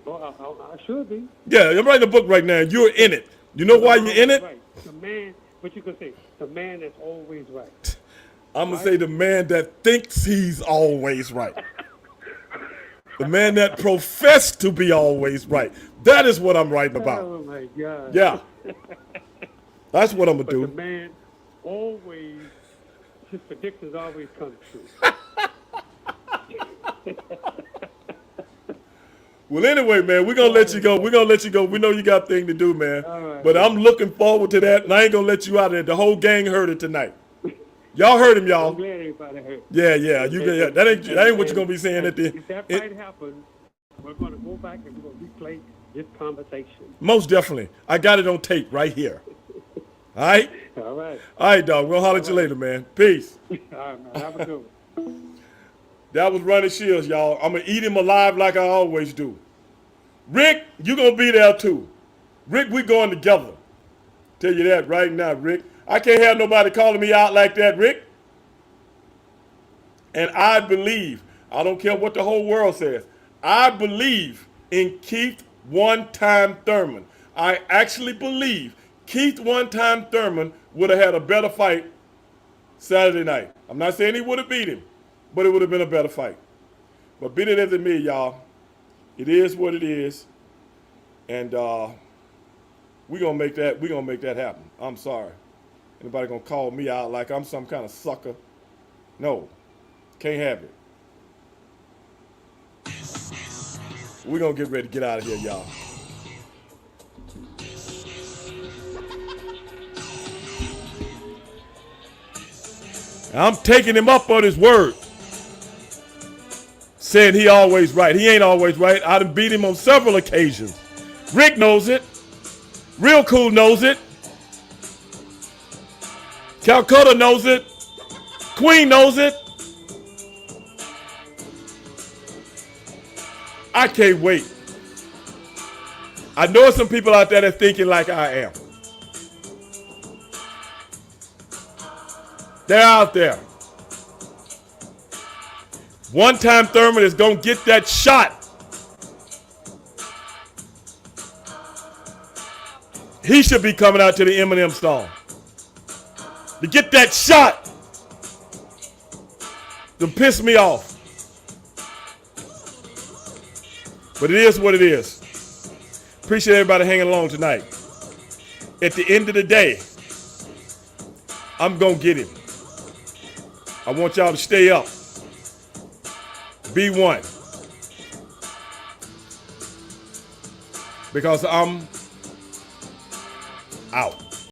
Oh, I should be. Yeah, I'm writing a book right now, and you're in it. You know why you're in it? Right. The man, what you gonna say? The man that's always right. I'm going to say the man that thinks he's always right. The man that professed to be always right. That is what I'm writing about. Oh my God. Yeah. That's what I'm going But to the do. man always, his predictions always come true. Well, anyway, man, we're going to let you go. We're going to let you go. We know you got a thing to do, man. All right, But man. I'm looking forward to that, and I ain't going to let you out of there. The whole gang heard it tonight. Y'all heard him, I'm y'all. glad everybody heard. Yeah. That ain't what you're going to be saying at the If that fight happens, we're going to go back and we're going to replay this conversation. Most definitely. I got it on tape right here. All right? All right. All right, dog. We'll holler at you later, man. Peace. All right, man. Have a good one. That was Ronnie Shields, y'all. I'm going to eat him alive like I always do. Rick, you going to be there too. Rick, we going together. Tell you that right now, Rick. I can't have nobody calling me out like that, Rick. And I believe, I don't care what the whole world says, I believe in Keith One-Time Thurman. I actually believe Keith One-Time Thurman would have had a better fight Saturday night. I'm not saying he would have beat him, but it would have been a better fight. But beat it as it may, y'all. It is what it is. And we're gonna make that happen. I'm sorry. Anybody gonna call me out like I'm some kind of sucker? No. Can't have it. We're gonna get ready to get out of here, y'all. I'm taking him up on his word. Saying he always right. He ain't always right. I done beat him on several occasions. Rick knows it. Real Cool knows it. Calcutta knows it. Queen knows it. I can't wait. I know some people out there that thinking like I am. They're out there. One Time Thurman is going to get that shot. He should be coming out to the Eminem song. To get that shot. To piss me off. But it is what it is. Appreciate everybody hanging along tonight. At the end of the day, I'm going to get him. I want y'all to stay up. Be one. Because I'm out.